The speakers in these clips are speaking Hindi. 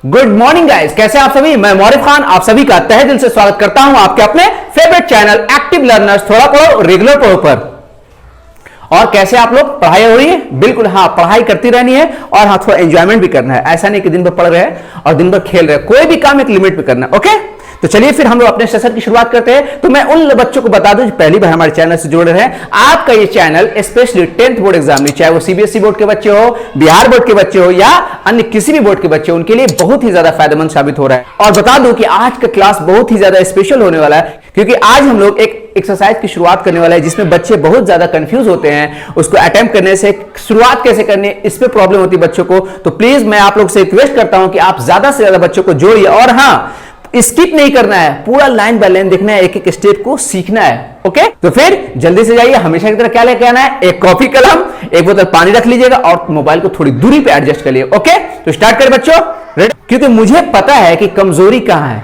गुड मॉर्निंग गाइस, कैसे आप सभी। मैं मौरिफ खान आप सभी का तहे दिल से स्वागत करता हूं आपके अपने फेवरेट चैनल एक्टिव लर्नर्स थोड़ा पढ़ो रेगुलर पढ़ो पर। और कैसे आप लोग, पढ़ाई हो रही है? बिल्कुल हाँ, पढ़ाई करती रहनी है और हाँ थोड़ा एंजॉयमेंट भी करना है। ऐसा नहीं कि दिन भर पढ़ रहे हैं और दिन भर खेल रहे हैं, कोई भी काम एक लिमिट में करना है। ओके, तो चलिए फिर हम लोग अपने सेशन की शुरुआत करते हैं। तो मैं उन बच्चों को बता दूं जो पहली बार हमारे चैनल से जुड़ रहे हैं, आपका ये channel specially 10th board exam में, चाहे वो सीबीएसई बोर्ड के बच्चे हो, बिहार बोर्ड के बच्चे हो या अन्य किसी भी बोर्ड के बच्चे हो, उनके लिए बहुत ही ज्यादा फायदेमंद साबित हो रहा है। और बता दूं कि आज का क्लास बहुत ही ज्यादा स्पेशल होने वाला है, क्योंकि आज हम लोग एक एक्सरसाइज की शुरुआत करने वाला है जिसमें बच्चे बहुत ज्यादा कंफ्यूज होते हैं। उसको अटेम्प्ट करने से, शुरुआत कैसे करनी है, इस पे प्रॉब्लम होती है बच्चों को। तो प्लीज मैं आप लोग से रिक्वेस्ट करता हूं कि आप ज्यादा से ज्यादा बच्चों को जोड़िए और हाँ, स्किप नहीं करना है, पूरा लाइन बाय लाइन देखना है, एक एक स्टेप को सीखना है। ओके, तो फिर जल्दी से जाइए। हमेशा की तरह क्या लेके आना है, एक कॉपी कलम, एक बोतल पानी रख लीजिएगा और मोबाइल को थोड़ी दूरी पे एडजस्ट कर लिए। ओके, तो स्टार्ट करें बच्चों, रेडी? क्योंकि मुझे पता है कि कमजोरी कहां है,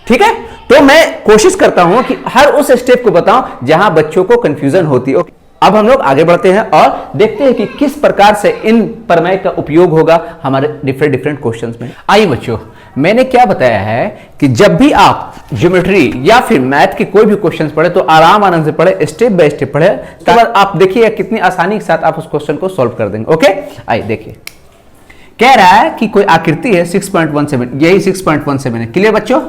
ठीक है? तो मैं कोशिश करता हूं कि हर उस स्टेप को बताऊं जहां बच्चों को कंफ्यूजन होती है। अब हम लोग आगे बढ़ते हैं और देखते हैं कि किस प्रकार से इन प्रमेय का उपयोग होगा हमारे डिफरेंट क्वेश्चंस में। आइए बच्चों, मैंने क्या बताया है कि जब भी आप ज्योमेट्री या फिर मैथ के कोई भी क्वेश्चंस पढ़े तो आराम से पढ़े, स्टेप बाय स्टेप पढ़े, तब आप देखिए कितनी आसानी के साथ आप उस क्वेश्चन को सॉल्व कर देंगे। ओके, आइए देखिए। कह रहा है कि कोई आकृति है 6.17, यही 6.17 है। क्लियर बच्चों?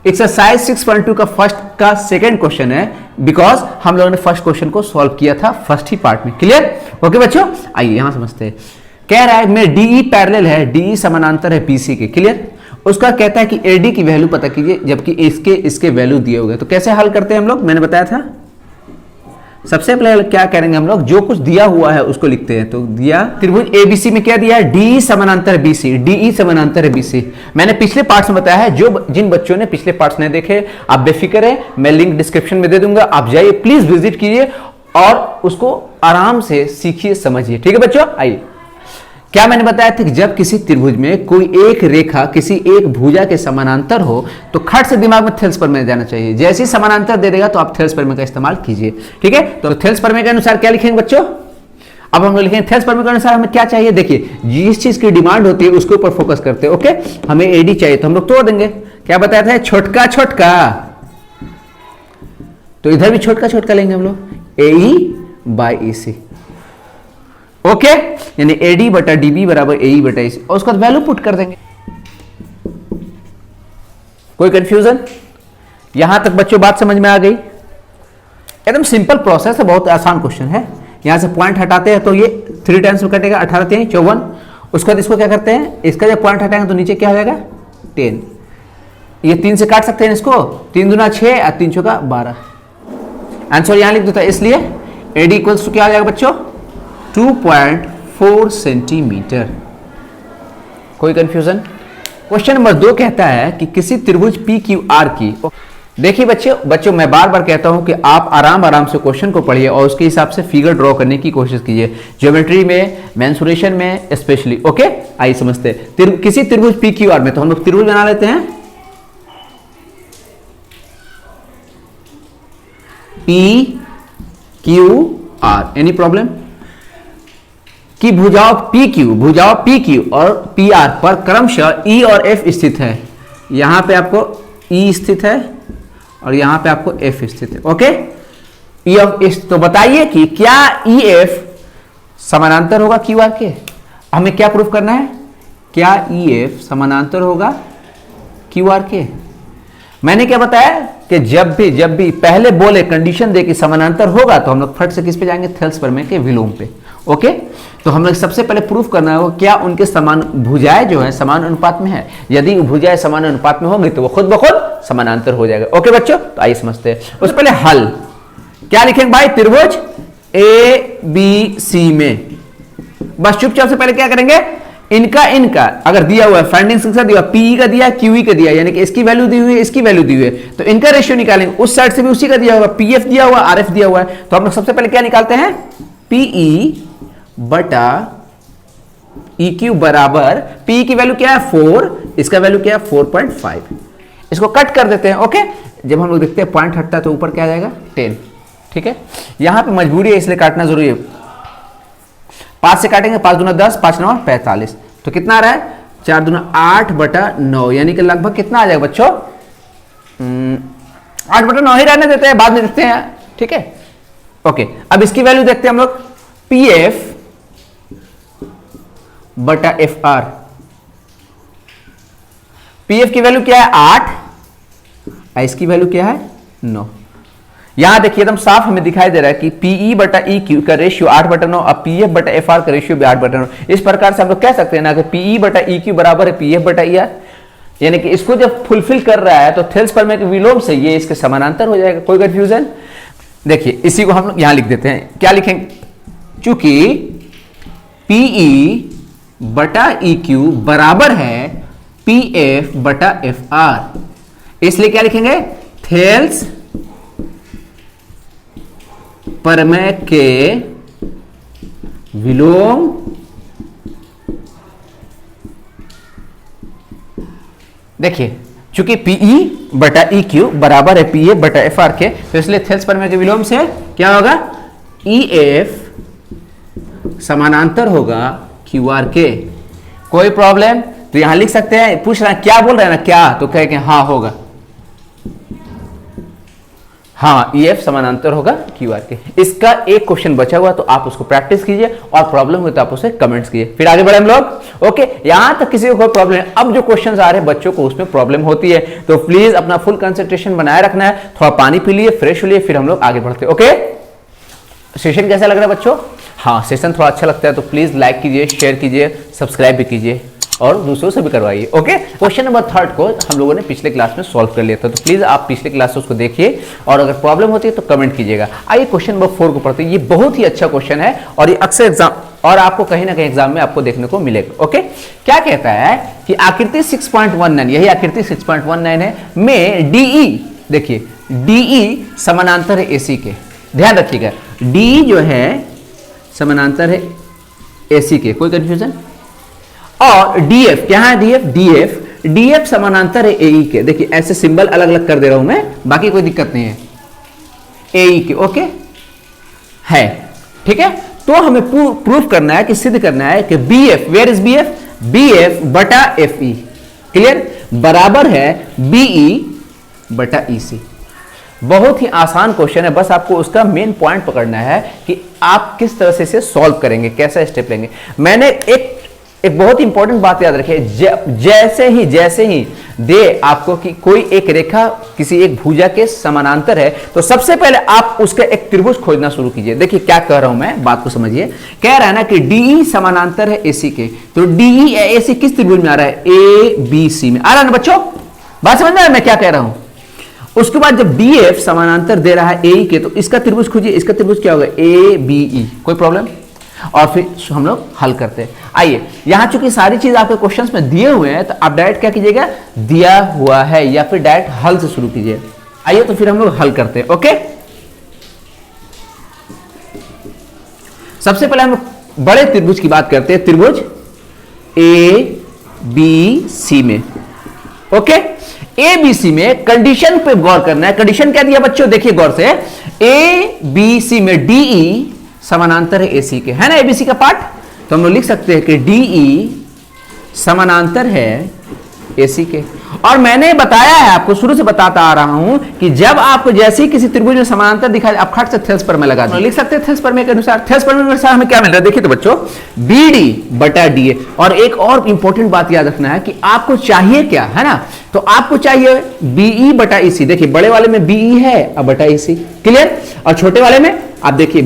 एक्सरसाइज 6.2 का फर्स्ट का सेकंड क्वेश्चन है, बिकॉज हम लोगों ने फर्स्ट क्वेश्चन को सॉल्व किया था फर्स्ट ही पार्ट में। क्लियर? ओके बच्चों, आइए यहां समझते हैं। कह रहा है मेरे डीई पैरेलल है, डीई समानांतर है बीसी के। क्लियर? उसका कहता है कि एडी की वैल्यू पता कीजिए, जबकि इसके वैल्यू दिए हुए। तो कैसे हल करते हैं हम लोग, मैंने बताया था। सबसे पहले क्या करेंगे हम लोग, जो कुछ दिया हुआ है उसको लिखते हैं। तो दिया त्रिभुज एबीसी में क्या दिया है, डी समानांतर बीसी, डीई समानांतर है बीसी। मैंने पिछले पार्ट्स में बताया है, जिन बच्चों ने पिछले पार्ट्स नहीं देखे आप बेफिक्र है, मैं लिंक डिस्क्रिप्शन में दे दूंगा, आप जाइए प्लीज विजिट कीजिए और उसको आराम से सीखिए, समझिए। ठीक है बच्चों? आइए, क्या मैंने बताया था कि जब किसी त्रिभुज में कोई एक रेखा किसी एक भुजा के समानांतर हो तो खट से दिमाग में थेल्स प्रमेय जाना चाहिए। जैसे ही समानांतर दे देगा तो आप थेल्स प्रमेय का इस्तेमाल कीजिए। ठीक है? तो थेल्स प्रमेय के अनुसार क्या लिखेंगे बच्चों? अब हम लोग लिखेंगे थेल्स प्रमेय के अनुसार हमें क्या चाहिए। देखिए, जिस चीज की डिमांड होती है उसके ऊपर फोकस करते हैं। ओके, हमें एडी चाहिए तो हम लोग तोड़ देंगे। क्या बताया था, छोटका छोटका, तो इधर भी छोटका छोटका लेंगे हम लोग, एई बाई ई सी। ओके, यानी एडी बटा डीबी बराबर एई बटा एसी, और उसका वैल्यू पुट कर देंगे। कोई कंफ्यूजन? यहां तक बच्चों बात समझ में आ गई? एकदम सिंपल प्रोसेस है, बहुत आसान क्वेश्चन है। यहां से पॉइंट हटाते हैं तो ये 3 टाइम्स में कटेगा, 18 3 54। उसके बाद इसको क्या करते हैं, इसका जब पॉइंट हटाएंगे तो नीचे क्या हो जाएगा, 10। ये 3 से काट सकते हैं इसको, 3 दूना 6 और 3 चौका 12। आंसर यहां लिख देता है, इसलिए एडी इक्वल्स टू क्या हो जाएगा बच्चों, 2.4 सेंटीमीटर। कोई कंफ्यूजन? क्वेश्चन नंबर 2 कहता है कि किसी त्रिभुज पी क्यू आर की, देखिए बच्चों मैं बार बार कहता हूं कि आप आराम से क्वेश्चन को पढ़िए और उसके हिसाब से फिगर ड्रॉ करने की कोशिश कीजिए, ज्योमेट्री में, मेंसुरेशन में स्पेशली। ओके, आइए समझते हैं। किसी त्रिभुज पी क्यू आर में, तो हम लोग त्रिभुज बना लेते हैं, P Q R. Any problem? कि भुजाओं पी क्यू और पी आर पर क्रमशः ई और एफ स्थित है। यहां पे आपको ई स्थित है और यहां पे आपको एफ स्थित है। Okay, E of F. तो बताइए कि क्या ई एफ समानांतर होगा क्यू आर के? हमें क्या प्रूफ करना है, क्या ई एफ समानांतर होगा क्यू आर के? मैंने क्या बताया कि जब भी पहले बोले कंडीशन दे कि समानांतर होगा तो हम लोग फट से किस पे जाएंगे, थेल्स प्रमेय के विलोम पे। ओके, तो हम लोग सबसे पहले प्रूफ करना होगा क्या उनके समान भुजाएं जो है समान अनुपात में है। यदि भुजाएं समान अनुपात में होंगी तो वो खुद ब खुद समानांतर हो जाएगा। ओके बच्चों, तो आइए समझते हैं। उससे पहले हल क्या लिखेंगे भाई, त्रिभुज ए बी सी में, बस चुपचाप से पहले क्या करेंगे, इनका अगर दिया हुआ है, फाइंडिंग सिक्स दिया, पी का दिया, क्यू का दिया, यानी कि इसकी वैल्यू दी हुई है, इसकी वैल्यू दी हुई है, तो इनका रेशियो निकालेंगे। उस साइड से भी उसी का दिया हुआ, पीएफ दिया हुआ, आरएफ दिया हुआ है, तो हम लोग सबसे पहले क्या निकालते हैं, पीई बटा ई क्यू बराबर, पी की वैल्यू क्या है 4, इसका वैल्यू क्या है 4.5। इसको कट कर देते हैं। ओके, जब हम लोग देखते हैं पॉइंट हटता है तो ऊपर क्या आ जाएगा 10। ठीक है, यहां पे मजबूरी है इसलिए काटना जरूरी है। 5 से काटेंगे, 5 दूना 10, 5 9 45, तो कितना आ रहा है 4 दूना 8/9, यानी कि लगभग कितना आ जाएगा बच्चों? 8/9 ही रहने देते हैं, बाद में देखते हैं, ठीक है। ओके, अब इसकी वैल्यू देखते हैं हम लोग, PF/FR। PF की वैल्यू क्या है? 8, इसकी वैल्यू क्या है? 9। यहां देखिए एकदम साफ हमें दिखाई दे रहा है कि PE/EQ का रेशियो 8/9 और PF/FR का रेशियो भी 8/9। इस प्रकार से हम लोग कह सकते हैं ना कि PE/EQ बराबर है PF/ER, यानी कि इसको जब फुलफिल कर रहा है तो थेल्स प्रमेय के विलोम से ये इसके समानांतर हो जाएगा। कोई कंफ्यूजन? देखिए इसी को हम लोग यहां लिख देते हैं। क्या लिखेंगे? चूंकि PE/EQ बराबर है PF/FR, इसलिए क्या लिखेंगे? थेल्स प्रमेय के विलोम देखिए, चूंकि PE/EQ बराबर है PF/FR के, तो इसलिए थेल्स प्रमेय के विलोम से क्या होगा? EF समानांतर होगा QR के। कोई प्रॉब्लम? तो यहां लिख सकते हैं, पूछ रहा है क्या बोल रहे हैं ना, क्या, तो कहे कि हाँ होगा, हाँ EF समानांतर होगा QR के। इसका एक क्वेश्चन बचा हुआ, तो आप उसको प्रैक्टिस कीजिए और प्रॉब्लम हो तो आप उसे कमेंट्स कीजिए। फिर आगे बढ़े हम लोग। ओके, यहां तक किसी को कोई प्रॉब्लम है? अब जो क्वेश्चंस आ रहे हैं बच्चों को उसमें प्रॉब्लम होती है, तो प्लीज अपना फुल कंसंट्रेशन बनाए रखना है। थोड़ा पानी पी लिए, फ्रेश हो लिए, फिर हम लोग आगे बढ़ते हैं। ओके, सेशन कैसा लग रहा है बच्चों? हाँ, सेशन थोड़ा अच्छा लगता है तो प्लीज लाइक कीजिए, शेयर कीजिए, सब्सक्राइब भी कीजिए और दूसरों से भी करवाइए। ओके, क्वेश्चन नंबर 3 को हम लोगों ने पिछले क्लास में सॉल्व कर लिया था, तो प्लीज आप पिछले क्लास से उसको देखिए और अगर प्रॉब्लम होती है तो कमेंट कीजिएगा। आइए क्वेश्चन नंबर 4 को पढ़ते हैं। ये बहुत ही अच्छा क्वेश्चन है और ये अक्सर एग्जाम और आपको कहीं ना कहीं एग्जाम में आपको देखने को मिलेगा। ओके, क्या कहता है कि आकृति 6.19, यही आकृति 6.19 है, में DE, देखिए DE समानांतर है AC के। ध्यान रखिएगा, DE जो है समानांतर है AC के। कोई कंफ्यूजन? और DF क्या है? DF समानांतर है AE के। देखिए ऐसे सिंबल अलग अलग कर दे रहा हूं मैं, बाकी कोई दिक्कत नहीं है, AE के। ओके है, ठीक है। तो हमें प्रूफ करना है कि सिद्ध करना है कि BF, where is BF? BF/FE, clear, बराबर है BE/EC। बहुत ही आसान क्वेश्चन है, बस आपको उसका मेन पॉइंट पकड़ना है कि आप किस तरह से इसे सॉल्व करेंगे, कैसा स्टेप लेंगे। मैंने एक बहुत इंपॉर्टेंट बात याद रखिए, जैसे ही दे आपको कि कोई एक रेखा किसी एक भुजा के समानांतर है, तो सबसे पहले आप उसका एक त्रिभुज खोजना शुरू कीजिए। देखिए क्या कह रहा हूं मैं, बात को समझिए। कह रहा है ना कि DE समानांतर है AC के, तो DE AC किस त्रिभुज में आ रहा है? ABC में आ रहा है ना बच्चों? बात समझ में आया मैं क्या कह रहा हूं? उसके बाद जब DF समानांतर दे रहा है AE के, तो इसका त्रिभुज खोजिए। इसका त्रिभुज क्या होगा? ABE। कोई प्रॉब्लम? और फिर हम लोग हल करते हैं। आइए, यहां चूंकि सारी चीज आपके क्वेश्चंस में दिए हुए हैं, तो आप डायरेक्ट क्या कीजिएगा? दिया हुआ है या फिर डायरेक्ट हल से शुरू कीजिए। आइए तो फिर हम लोग हल करते हैं। ओके, सबसे पहले हम बड़े त्रिभुज की बात करते हैं, त्रिभुज ABC में। ओके, ABC में कंडीशन पे गौर करना है। कंडीशन क्या दिया बच्चों? देखिए गौर से, ABC में DE समानांतर है AC के, है ना ABC का पार्ट, तो हम लोग लिख सकते हैं कि DE समानांतर है AC के। और मैंने बताया है, आपको शुरू से बताता आ रहा हूं कि जब आपको जैसे ही किसी त्रिभुज में समानांतर दिखाई, आप खट से थेल्स प्रमेय लगा दें। लिख सकते हैं थेल्स प्रमेय के अनुसार। थेल्स प्रमेय के अनुसार हमें क्या मिल रहा है? देखिए तो बच्चों, BD/DA। और एक और इंपॉर्टेंट बात याद रखना है कि आपको चाहिए क्या, है ना? तो आपको चाहिए BE/EC। देखिए बड़े वाले में BE है और बटा EC, क्लियर। और छोटे वाले में आप देखिए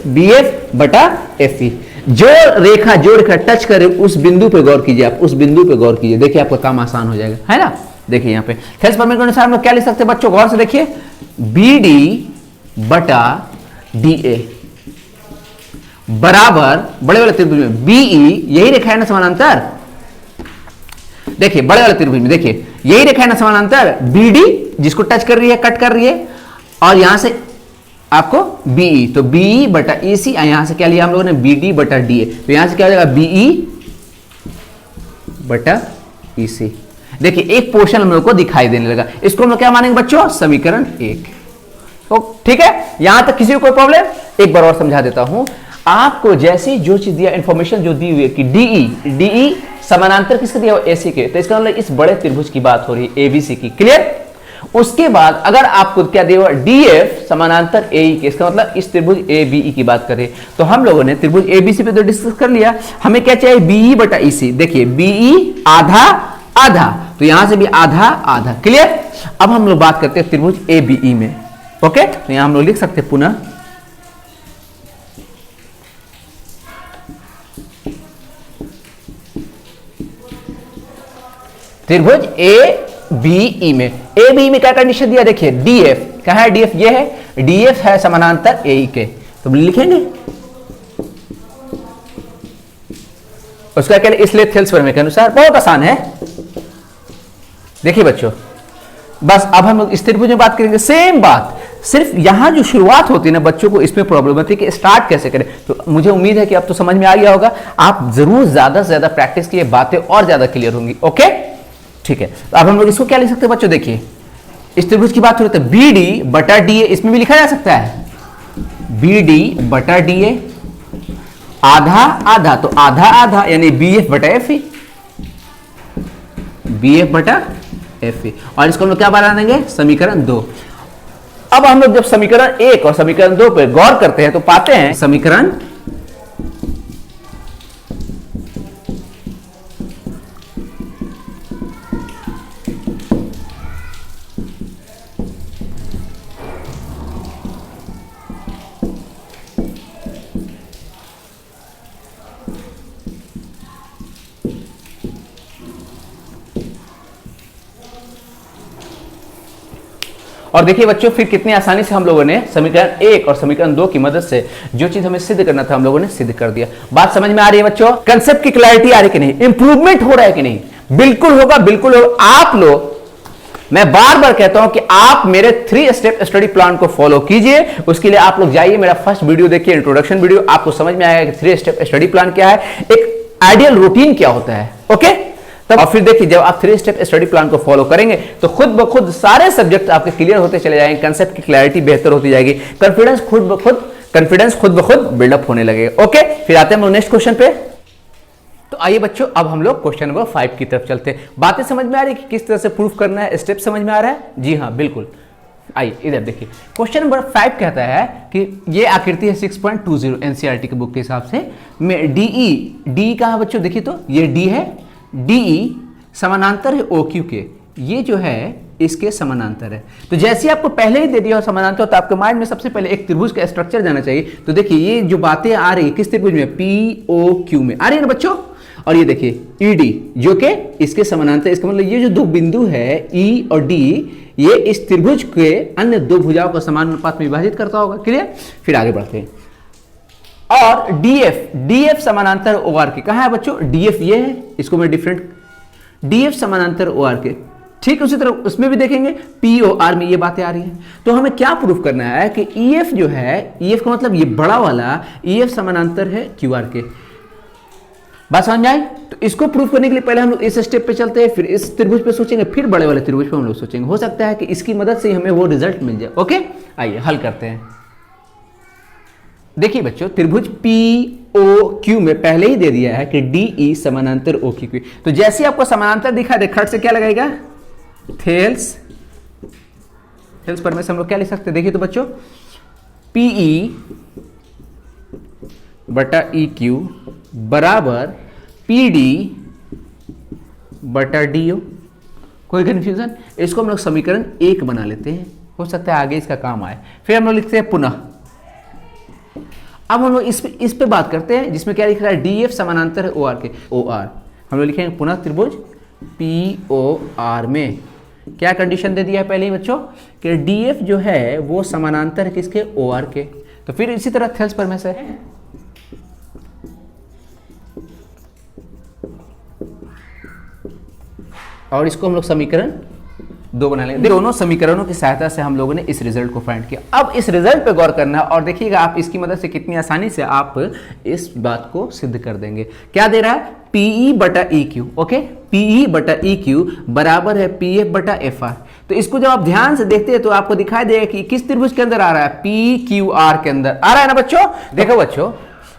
BF/FE। जो रेखा टच करे उस बिंदु पे गौर कीजिए, आप उस बिंदु पे गौर कीजिए, देखिए आपका काम आसान हो जाएगा, है ना? देखिए यहां पे थेल्स प्रमेय के अनुसार हम लोग क्या लिख सकते हैं बच्चों? गौर से देखिए, BD/DA बराबर बड़े वाले त्रिभुज में BE, यही रेखा है ना समानांतर। देखिए बड़े वाले त्रिभुज में देखिए यही रेखा है ना समानांतर, BD जिसको टच कर रही है, कट कर रही है, और यहां से आपको BE, तो BE/EC। यहां से क्या लिया हम लोगों ने? BD/DA। तो यहां से क्या हो जाएगा? BE/EC। देखिए एक पोर्शन हम लोग को दिखाई देने लगा, इसको हम लोग क्या मानेंगे बच्चों? समीकरण 1। तो ठीक है, यहां तक किसी को कोई प्रॉब्लम? एक बार और समझा देता हूं आपको। जैसी जो चीज दिया, इंफॉर्मेशन जो दी हुई है कि DE समानांतर किसके दिया हुआ एसी के, तो इसका मतलब इस बड़े त्रिभुज की बात हो रही है एबीसी की। क्लियर। उसके बाद अगर आपको क्या दिया हुआ डीएफ समानांतर एई के, इसका मतलब इस त्रिभुज एबीई की बात करें, तो हम लोगों ने त्रिभुज एबीसी पे तो डिस्कस कर लिया। हमें क्या चाहिए, बीई बटा ईसी। देखिए बीई आधा आधा, तो यहां से भी आधा आधा। क्लियर। अब हम लोग बात करते हैं त्रिभुज एबीई में। ओके, तो यहां हम लोग लिख सकते हैं पुनः त्रिभुज ए बीई में। ए बी में क्या कंडीशन दिया, देखिए डीएफ कहां है, डीएफ ये है, डीएफ है समानांतर ए के, तो लिखेंगे उसका क्या, इसलिए थेल्स प्रमेय के अनुसार। बहुत आसान है। देखिए बच्चों, बस अब हम लोग इस त्रिभुज में बात करेंगे। सेम बात, सिर्फ यहां जो शुरुआत होती है ना, बच्चों को इसमें प्रॉब्लम होती है कि स्टार्ट कैसे करें। तो मुझे उम्मीद है कि अब तो समझ में आ गया होगा। आप जरूर ज्यादा से ज्यादा प्रैक्टिस कीजिए, बातें और ज्यादा क्लियर होंगी। ओके, ठीक है। तो अब हम लोग इसको क्या लिख सकते हैं बच्चों, देखिए इस त्रिभुज की बात हो रही है, बी डी बटा डी ए, इसमें भी लिखा जा सकता है बी डी बटा डी ए, आधा आधा, तो आधा आधा यानी बी एफ बटा एफ ई, बी एफ बटा एफ ई। और इसको हम लोग क्या बना देंगे, समीकरण 2। अब हम लोग जब समीकरण 1 और समीकरण 2 पे गौर करते हैं तो पाते हैं समीकरण और देखिए बच्चों, फिर कितनी आसानी से हम लोगों ने समीकरण 1 और समीकरण 2 की मदद से जो चीज हमें सिद्ध करना था हम लोगों ने सिद्ध कर दिया। बात समझ में आ रही है बच्चों, कंसेप्ट की क्लैरिटी आ रही है कि नहीं, इंप्रूवमेंट हो रहा है कि नहीं, बिल्कुल होगा, बिल्कुल होगा। आप लोग, मैं बार बार कहता हूं कि आप मेरे 3 स्टेप स्टडी प्लान को फॉलो कीजिए। उसके लिए आप लोग जाइए, मेरा फर्स्ट वीडियो देखिए, इंट्रोडक्शन वीडियो, आपको समझ में आएगा कि 3 स्टेप स्टडी प्लान क्या है, एक आइडियल रूटीन क्या होता है। ओके, और फिर देखिए जब आप 3 स्टेप स्टडी प्लान को फॉलो करेंगे तो खुद ब खुद सारे सब्जेक्ट आपके क्लियर होते चले जाएंगे, कंसेप्ट की क्लैरिटी बेहतर होती जाएगी, कॉन्फिडेंस खुद ब खुद बिल्डअप होने लगेगा। ओके, फिर आते हैं हम नेक्स्ट क्वेश्चन पे। तो आइए बच्चों, अब हम लोग क्वेश्चन नंबर 5 की तरफ चलते हैं। बातें समझ में आ रही है कि किस तरह से प्रूफ करना है, स्टेप समझ में आ रहा है? जी हाँ, बिल्कुल। आइए इधर देखिए, क्वेश्चन नंबर 5 कहता है कि ये आकृति है 6.20 एनसीईआरटी के बुक के हिसाब से में डी कहां बच्चों, देखिए तो ये डी है, डी समानांतर है ओ क्यू के, ये जो है इसके समानांतर है। तो जैसे आपको पहले ही दे दिया हो समानांतर, तो आपके माइंड में सबसे पहले एक त्रिभुज का स्ट्रक्चर जाना चाहिए। तो देखिए ये जो बातें आ रही है किस त्रिभुज में, पी ओ क्यू में आ रही है ना बच्चों। और ये देखिए ईडी जो कि इसके समानांतर, इसका मतलब ये जो दो बिंदु है ई और डी, ये इस त्रिभुज के अन्य दो भुजाओं को समान अनुपात में विभाजित करता होगा। क्लियर। फिर आगे बढ़ते हैं। और डीएफ समानांतर ओआर के, कहां है बच्चों, डीएफ ये है, इसको मैं डिफरेंट, डीएफ समानांतर ओआर के, ठीक उसी तरह उसमें भी देखेंगे पीओआर में ये बातें आ रही हैं। तो हमें क्या प्रूफ करना है कि ईएफ जो है, ईएफ का मतलब ये बड़ा वाला ईएफ समानांतर है क्यूआर के। बात समझ में आई? तो इसको प्रूफ करने के लिए पहले हम लोग इस स्टेप पे चलते हैं, फिर इस त्रिभुज पे सोचेंगे, फिर बड़े वाले त्रिभुज पे हम लोग सोचेंगे। हो सकता है कि इसकी मदद से हमें वो रिजल्ट मिल जाए। ओके, आइए हल करते हैं। देखिए बच्चों, त्रिभुज पी ओ क्यू में पहले ही दे दिया है कि डीई समानांतर ओ क्यू। तो जैसे आपको समानांतर दिखा दे, खट से क्या लगाएगा, थेल्स पर में से हम लोग क्या लिख सकते हैं, देखिए तो बच्चों पीई बटा ई क्यू बराबर पीडी बटा डीओ। कोई कंफ्यूजन? इसको हम लोग समीकरण 1 बना लेते हैं, हो सकता है आगे इसका काम आए। फिर हम लोग लिखते हैं पुनः। अब हम लोग इस पे बात करते हैं जिसमें क्या लिख रहा है, डीएफ समानांतर है ओआर के, ओआर हम लोग लिखेंगे पुनः त्रिभुज पीओआर में क्या कंडीशन दे दिया है पहले ही बच्चों कि डीएफ जो है वो समानांतर है किसके, ओआर के। तो फिर इसी तरह थेल्स पर में से और इसको हम लोग समीकरण 2 बना लेंगे। दोनों समीकरणों की सहायता से हम लोगों ने इस रिजल्ट को फाइंड किया। अब इस रिजल्ट पे गौर करना है और देखिएगा आप इसकी मदद से कितनी आसानी से आप इस बात को सिद्ध कर देंगे। क्या दे रहा है, पीई बटा ई क्यू। ओके, पीई बटा ई क्यू बराबर है पीएफ बटा एफ आर। तो इसको जब आप ध्यान से देखते हैं तो आपको दिखाई देगा कि किस त्रिभुज के अंदर आ रहा है, पी क्यू आर के अंदर आ रहा है ना बच्चों। देखो बच्चों,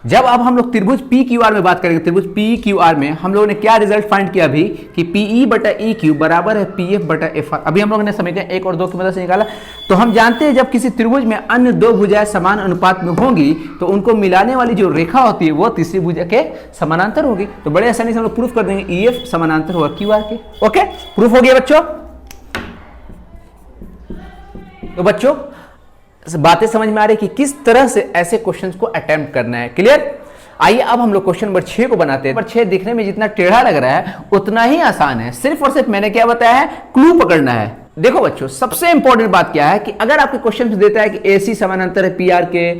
जब अब हम लोग त्रिभुज पी क्यू आर में बात करेंगे, त्रिभुज पी क्यू आर में हम लोगों ने क्या रिजल्ट फाइंड किया अभी कि पीई बटा ई क्यू बराबर है पी एफ बटा एफ आर। अभी हम लोगों ने समीकरण 1 और 2 की मदद से निकाला। तो हम जानते हैं जब किसी त्रिभुज में अन्य दो भुजाएं समान अनुपात में होंगी तो उनको मिलाने वाली जो रेखा होती है वो तीसरी भुजा के समानांतर होगी। तो बड़े आसानी से हम लोग प्रूफ कर देंगे ई एफ समानांतर होगा क्यू आर के। ओके, प्रूफ हो गया बच्चों। तो बच्चों बातें समझ में आ रही कि किस तरह से ऐसे क्वेश्चंस को अटेम्प्ट करना है। क्लियर? आइए अब हम लोग क्वेश्चन नंबर 6 को बनाते हैं। नंबर 6 दिखने में जितना टेढ़ा लग रहा है उतना ही आसान है। सिर्फ और सिर्फ मैंने क्या बताया है, क्लू पकड़ना है। देखो बच्चों, सबसे इंपॉर्टेंट बात क्या है कि अगर आपके क्वेश्चन देता है कि एसी समानांतर है पीआर के,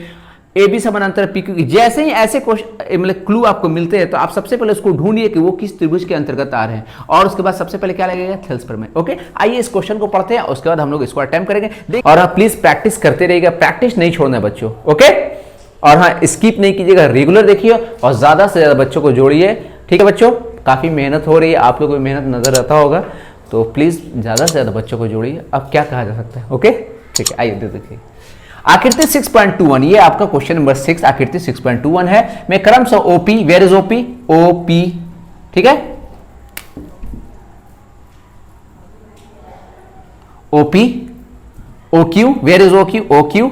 ए बी समानांतर है पीक्यू की, जैसे ही ऐसे क्वेश्चन मतलब क्लू आपको मिलते हैं तो आप सबसे पहले उसको ढूंढिए कि वो किस त्रिभुज के अंतर्गत आ रहे हैं और उसके बाद सबसे पहले क्या लगेगा, थेल्स प्रमेय। ओके, आइए इस क्वेश्चन को पढ़ते हैं, उसके बाद हम लोग इसको अटेम्प्ट करेंगे। और आप प्लीज प्रैक्टिस करते रहिएगा, प्रैक्टिस नहीं छोड़ना है बच्चों। ओके, और हाँ, स्किप नहीं कीजिएगा, रेगुलर देखिए और ज्यादा से ज्यादा बच्चों को जोड़िए। ठीक है बच्चों, काफी मेहनत हो रही है, आप लोगों को मेहनत नजर आता होगा, तो प्लीज ज्यादा से ज्यादा बच्चों को जोड़िए। अब क्या कहा जा सकता है? ओके, ठीक है, आइए देखिए आकृति 6.21, ये आपका क्वेश्चन नंबर 6 आकृति 6.21 है। मैं क्रमशः OP, where is OP, OP, ठीक है, OP, OQ, where is OQ, OQ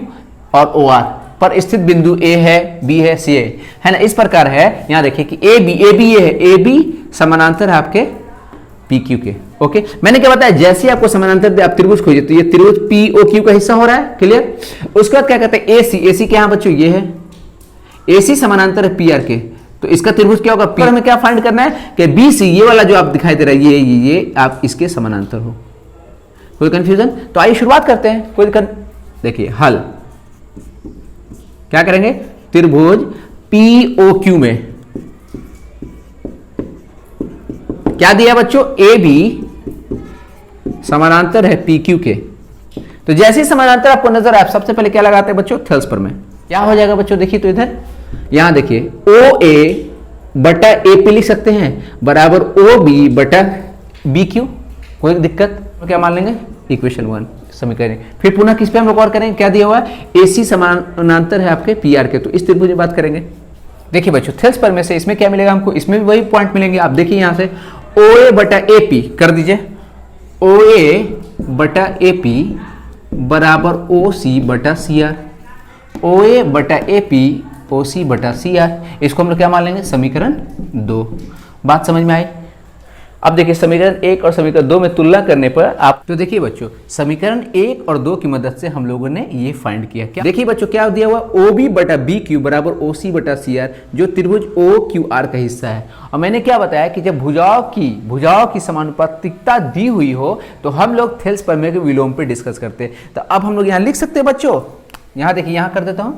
और ओ आर पर स्थित बिंदु ए है, बी है, सी है ना, इस प्रकार है। यहां देखिए कि ए बी ये है, ए बी समानांतर है आपके पी क्यू के। ओके, मैंने क्या बताया, जैसे ही आपको समानांतर दे आप त्रिभुज खोजिए तो ये त्रिभुज पी ओ क्यू का हिस्सा हो रहा है। क्लियर? उसके बाद क्या कहते हैं, ए सी, ए सी क्या बच्चों, ये है ए सी समानांतर है पी आर के, तो इसका त्रिभुज क्या होगा, पी हमें क्या फाइंड करना है कि बी सी, ये वाला जो आप दिखाई दे रहा है ये आप इसके समानांतर हो। कोई कंफ्यूजन? तो आइए शुरुआत करते हैं। कोई देखिए हल क्या करेंगे, त्रिभुज पी ओ क्यू में क्या दिया बच्चों, ए बी समानांतर है पी क्यू के। तो जैसे ही समानांतर आपको नजर आए, आप सबसे पहले क्या लगाते हैं बच्चों, थेल्स प्रमेय। क्या हो जाएगा बच्चों, देखिए तो इधर यहां देखिए ओ ए बटा ए पी लिख सकते हैं बराबर ओ बी बटा बी क्यू। कोई दिक्कत? तो क्या मान लेंगे, इक्वेशन 1 समीकरण। फिर पुनः किस पे हम लोग और करेंगे, क्या दिया हुआ है, एसी समानांतर है आपके पी आर के, तो इस त्रिभुज में बात करेंगे। देखिए बच्चों, थेल्स प्रमेय से इसमें क्या मिलेगा हमको, इसमें भी वही पॉइंट मिलेंगे। आप देखिए यहां से ओ ए बटा ए पी कर दीजिए, ओ ए बटा ए पी बराबर ओ सी बटा सी आर, ओ ए बटा ए पी ओ सी बटा सी आर। इसको हम लोग क्या मान लेंगे, समीकरण 2। बात समझ में आई? अब देखिए समीकरण 1 और समीकरण 2 में तुलना करने पर आप, तो देखिए बच्चों समीकरण 1 और 2 की मदद से हम लोगों ने ये फाइंड किया। क्या देखिए बच्चों, क्या दिया हुआ, ओ बी बटा बी क्यू बराबर ओ सी बटा सी आर, जो त्रिभुज ओ क्यू आर का हिस्सा है। और मैंने क्या बताया कि जब भुजाओं की समानुपातिकता दी हुई हो तो हम लोग थेल्स प्रमेय के विलोम पे डिस्कस करते हैं। तो अब हम लोग यहां लिख सकते हैं बच्चों, यहां देखिए, यहां कर देता हूं,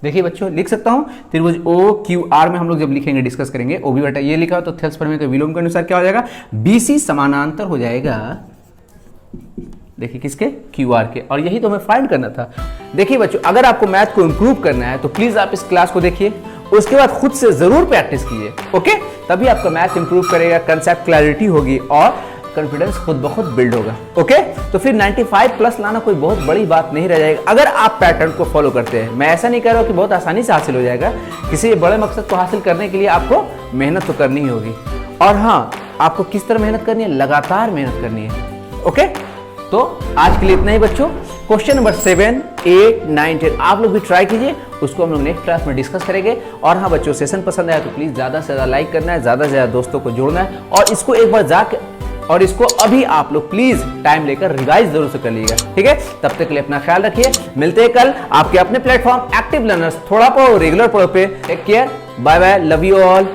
देखिए बच्चों लिख सकता हूं, त्रिभुज ओ क्यू आर में हम लोग जब लिखेंगे, डिस्कस करेंगे, ओ बी बटा ये लिखा हो तो थेल्स प्रमेय के विलोम के अनुसार क्या हो जाएगा, बीसी समानांतर हो जाएगा, देखिए किसके, क्यू आर के। और यही तो हमें फाइंड करना था। देखिए बच्चों, अगर आपको मैथ को इंप्रूव करना है तो प्लीज आप इस क्लास को देखिए, उसके बाद खुद से जरूर प्रैक्टिस कीजिए। ओके, तभी आपका मैथ इंप्रूव करेगा, कंसेप्ट क्लैरिटी होगी और कॉन्फिडेंस खुद ब खुद बिल्ड होगा। ओके, तो फिर 95 प्लस लाना कोई बहुत बड़ी बात नहीं रह जाएगा अगर आप पैटर्न को फॉलो करते हैं। मैं ऐसा नहीं कह रहा हूं कि बहुत आसानी से हासिल हो जाएगा, किसी बड़े मकसद को हासिल करने के लिए आपको मेहनत तो करनी ही होगी। और हाँ, आपको किस तरह मेहनत करनी है, लगातार मेहनत करनी है। ओके, तो आज के लिए इतना ही बच्चों। क्वेश्चन नंबर 7, 8, 9, 10 आप लोग भी ट्राई कीजिए, उसको हम लोग नेक्स्ट क्लास में डिस्कस करेंगे। और हाँ बच्चों, सेशन पसंद आया तो प्लीज ज्यादा से ज्यादा लाइक करना है, ज्यादा से ज्यादा दोस्तों को जोड़ना है, और इसको एक बार जाकर, और इसको अभी आप लोग प्लीज टाइम लेकर रिवाइज जरूर से कर लीजिएगा। ठीक है, तब तक के लिए अपना ख्याल रखिए। मिलते हैं कल आपके अपने प्लेटफॉर्म एक्टिव लर्नर्स थोड़ा पढ़ो रेगुलर पढ़ो पे। Take care, bye bye, love you all.